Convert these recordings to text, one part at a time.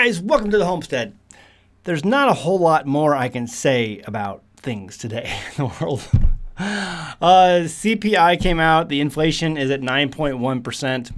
guys, welcome to the Homestead. There's not a whole lot more I can say about things today in the world. CPI came out. The inflation is at 9.1%.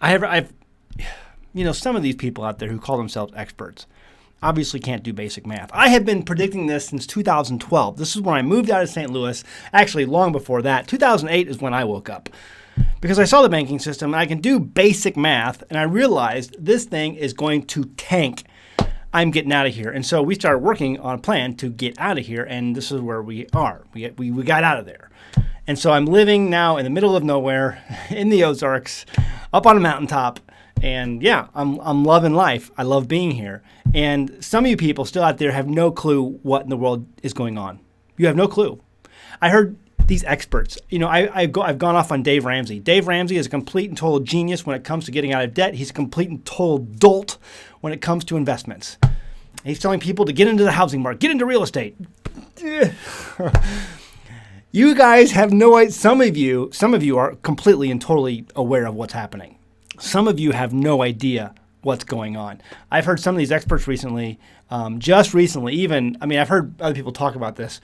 I've some of these people out there who call themselves experts obviously can't do basic math. I have been predicting this since 2012. This is when I moved out of St. Louis. Actually, long before that. 2008 is when I woke up. Because I saw the banking system and I can do basic math, and I realized this thing is going to tank. I'm getting out of here. And so we started working on a plan to get out of here, and this is where we are. We got out of there. And so I'm living now in the middle of nowhere in the Ozarks, up on a mountaintop. And yeah, I'm loving life. I love being here. And some of you people still out there have no clue what in the world is going on. You have no clue. I heard these experts. I've gone off on Dave Ramsey. Dave Ramsey is a complete and total genius when it comes to getting out of debt. He's a complete and total dolt when it comes to investments. He's telling people to get into the housing market, get into real estate. You guys have no idea. Some of you are completely and totally aware of what's happening. Some of you have no idea what's going on. I've heard some of these experts recently, I've heard other people talk about this.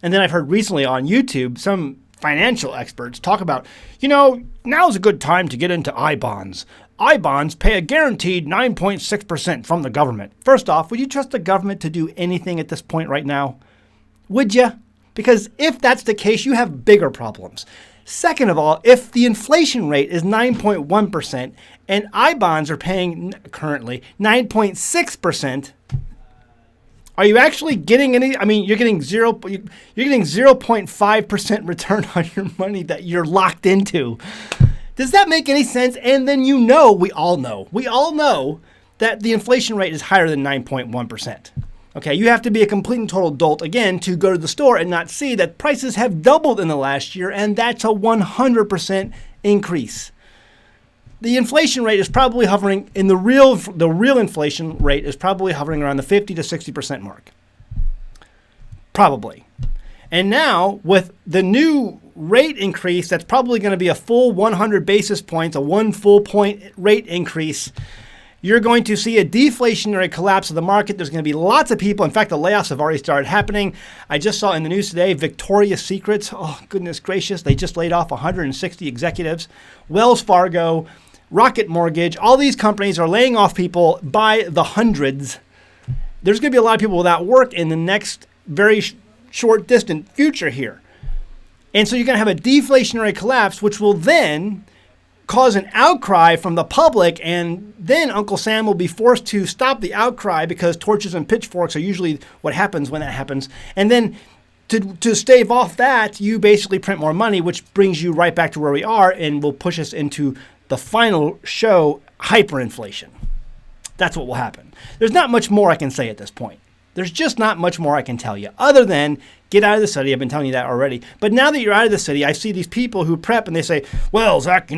And then I've heard recently on YouTube, some financial experts talk about, now's a good time to get into I-bonds. I-bonds pay a guaranteed 9.6% from the government. First off, would you trust the government to do anything at this point right now? Would you? Because if that's the case, you have bigger problems. Second of all, if the inflation rate is 9.1% and I-bonds are paying currently 9.6%, are you actually getting any? You're getting 0.5% return on your money that you're locked into. Does that make any sense? And then we all know that the inflation rate is higher than 9.1%. Okay, you have to be a complete and total dolt, again, to go to the store and not see that prices have doubled in the last year, and that's a 100% increase. The inflation rate is probably hovering in the real inflation rate is probably hovering around the 50 to 60% mark. Probably. And now with the new rate increase, that's probably going to be a full 100 basis points, a 1 full point rate increase. You're going to see a deflationary collapse of the market. There's going to be lots of people. In fact, the layoffs have already started happening. I just saw in the news today, Victoria's Secrets. Oh, goodness gracious. They just laid off 160 executives. Wells Fargo, Rocket Mortgage, all these companies are laying off people by the hundreds. There's going to be a lot of people without work in the next very short distant future here. And so you're going to have a deflationary collapse, which will then cause an outcry from the public, and then Uncle Sam will be forced to stop the outcry because torches and pitchforks are usually what happens when that happens. And then to stave off that, you basically print more money, which brings you right back to where we are and will push us into the final show, hyperinflation. That's what will happen. There's not much more I can say at this point. There's just not much more I can tell you other than get out of the city. I've been telling you that already. But now that you're out of the city, I see these people who prep and they say, well, Zach,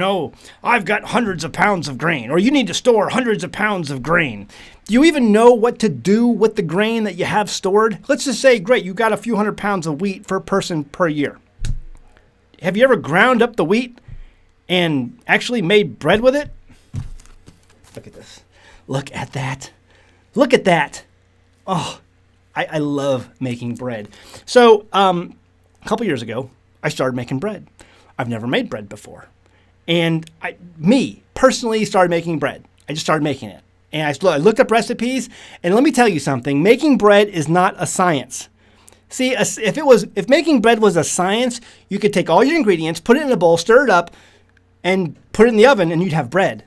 I've got hundreds of pounds of grain, or you need to store hundreds of pounds of grain. Do you even know what to do with the grain that you have stored? Let's just say, great, you got a few hundred pounds of wheat per person per year. Have you ever ground up the wheat and actually made bread with it? Look at this. Look at that. Look at that. Oh, I love making bread. So a couple years ago, I started making bread. I've never made bread before. And I personally started making bread. I just started making it. And I looked up recipes. And let me tell you something. Making bread is not a science. See, if making bread was a science, you could take all your ingredients, put it in a bowl, stir it up, and put it in the oven, and you'd have bread.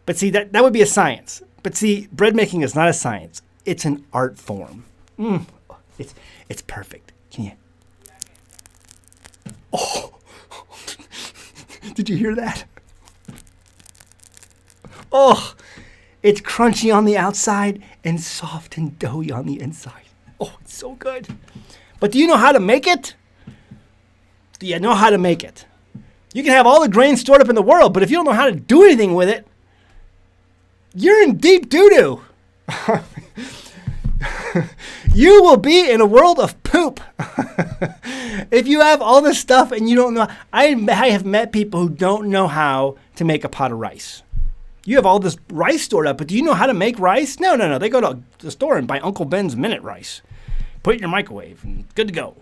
But see, that would be a science. But see, bread making is not a science. It's an art form. It's perfect. Can you? Oh, did you hear that? Oh, it's crunchy on the outside and soft and doughy on the inside. Oh, it's so good. But do you know how to make it? Do you know how to make it? You can have all the grain stored up in the world, but if you don't know how to do anything with it, you're in deep doo-doo. You will be in a world of poop. If you have all this stuff and you don't know. I have met people who don't know how to make a pot of rice. You have all this rice stored up, but do you know how to make rice? No. They go to the store and buy Uncle Ben's Minute Rice. Put it in your microwave and good to go.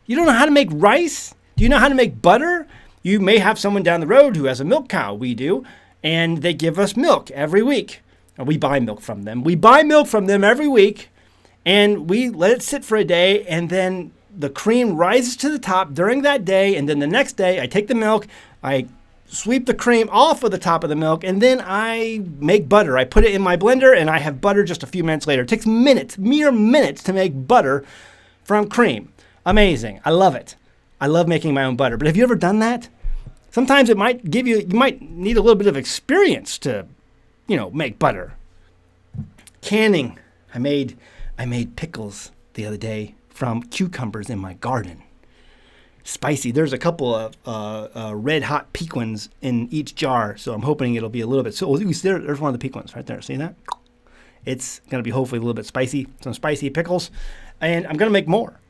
You don't know how to make rice? Do you know how to make butter? You may have someone down the road who has a milk cow. We do. And they give us milk every week. We buy milk from them. We buy milk from them every week, and we let it sit for a day, and then the cream rises to the top during that day, and then the next day I take the milk, I sweep the cream off of the top of the milk, and then I make butter. I put it in my blender, and I have butter just a few minutes later. It takes minutes, mere minutes, to make butter from cream. Amazing. I love it. I love making my own butter. But have you ever done that? Sometimes it might give you might need a little bit of experience to, make butter. Canning. I made pickles the other day from cucumbers in my garden. Spicy. There's a couple of red hot pequins in each jar, so I'm hoping it'll be a little bit. So there's one of the pequins right there. See that? It's going to be hopefully a little bit spicy. Some spicy pickles, and I'm going to make more.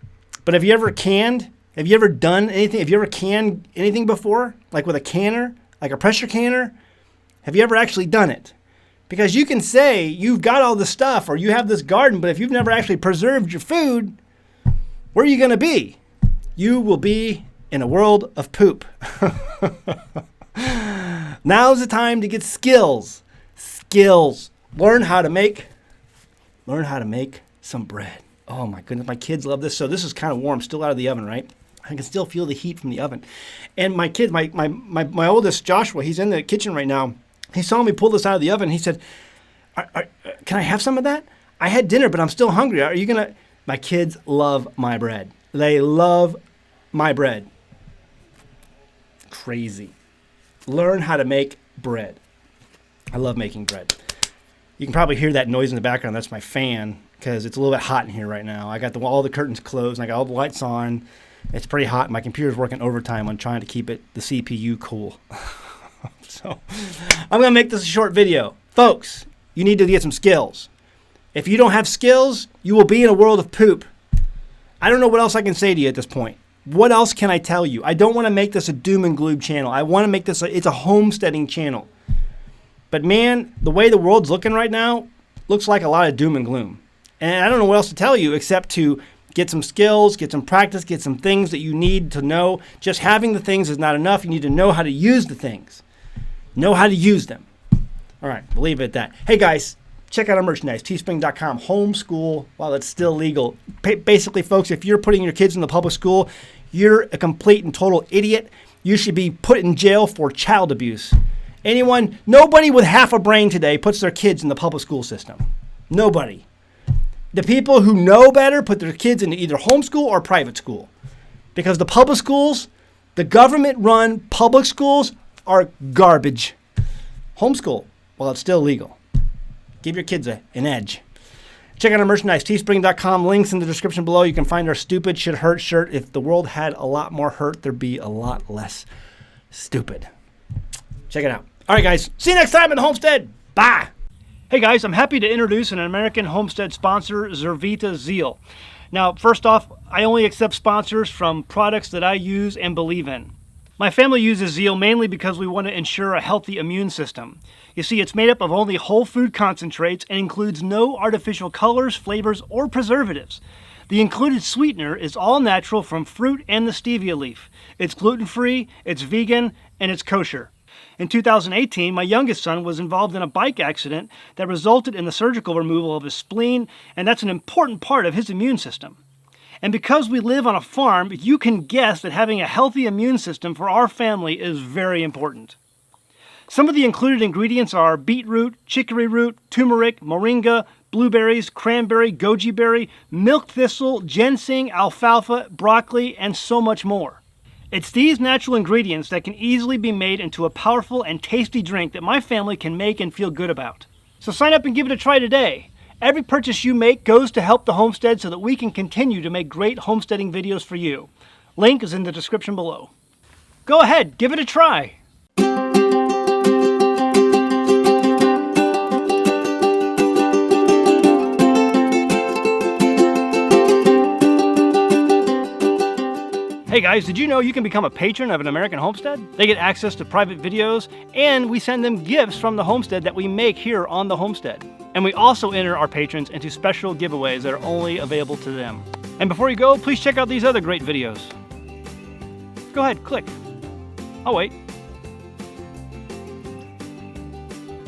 But have you ever canned? Have you ever done anything? Have you ever canned anything before, like with a canner, like a pressure canner? Have you ever actually done it? Because you can say you've got all the stuff or you have this garden, but if you've never actually preserved your food, where are you going to be? You will be in a world of poop. Now's the time to get skills. Skills. Learn how to make some bread. Oh my goodness, my kids love this. So this is kind of warm, still out of the oven, right? I can still feel the heat from the oven. And my kid, my oldest, Joshua, he's in the kitchen right now. He saw me pull this out of the oven. He said, can I have some of that? I had dinner, but I'm still hungry. Are you going to? My kids love my bread. They love my bread. Crazy. Learn how to make bread. I love making bread. You can probably hear that noise in the background. That's my fan because it's a little bit hot in here right now. I got all the curtains closed and I got all the lights on. It's pretty hot. My computer's working overtime on trying to keep the CPU cool. So I'm going to make this a short video. Folks, you need to get some skills. If you don't have skills, you will be in a world of poop. I don't know what else I can say to you at this point. What else can I tell you? I don't want to make this a doom and gloom channel. I want to make this it's a homesteading channel. But man, the way the world's looking right now looks like a lot of doom and gloom. And I don't know what else to tell you except to get some skills, get some practice, get some things that you need to know. Just having the things is not enough. You need to know how to use the things. Know how to use them. All right, we'll leave it at that. Hey guys, check out our merchandise, teespring.com, homeschool while it's still legal. Basically, folks, if you're putting your kids in the public school, you're a complete and total idiot. You should be put in jail for child abuse. Nobody with half a brain today puts their kids in the public school system. Nobody. The people who know better put their kids into either homeschool or private school. Because the public schools, the government-run public schools are garbage. Homeschool while it's still legal. Give your kids an edge. Check out our merchandise, teespring.com. Links in the description below. You can find our Stupid Should Hurt shirt. If the world had a lot more hurt, there'd be a lot less stupid. Check it out. All right, guys. See you next time at Homestead. Bye. Hey, guys. I'm happy to introduce an American Homestead sponsor, Zervita Zeal. Now, first off, I only accept sponsors from products that I use and believe in. My family uses Zeal mainly because we want to ensure a healthy immune system. You see, it's made up of only whole food concentrates and includes no artificial colors, flavors, or preservatives. The included sweetener is all natural from fruit and the stevia leaf. It's gluten-free, it's vegan, and it's kosher. In 2018, my youngest son was involved in a bike accident that resulted in the surgical removal of his spleen, and that's an important part of his immune system. And because we live on a farm, you can guess that having a healthy immune system for our family is very important. Some of the included ingredients are beetroot, chicory root, turmeric, moringa, blueberries, cranberry, goji berry, milk thistle, ginseng, alfalfa, broccoli, and so much more. It's these natural ingredients that can easily be made into a powerful and tasty drink that my family can make and feel good about. So sign up and give it a try today. Every purchase you make goes to help the homestead so that we can continue to make great homesteading videos for you. Link is in the description below. Go ahead, give it a try. Hey guys, did you know you can become a patron of an American Homestead? They get access to private videos, and we send them gifts from the homestead that we make here on the homestead. And we also enter our patrons into special giveaways that are only available to them. And before you go, please check out these other great videos. Go ahead, click. I'll wait.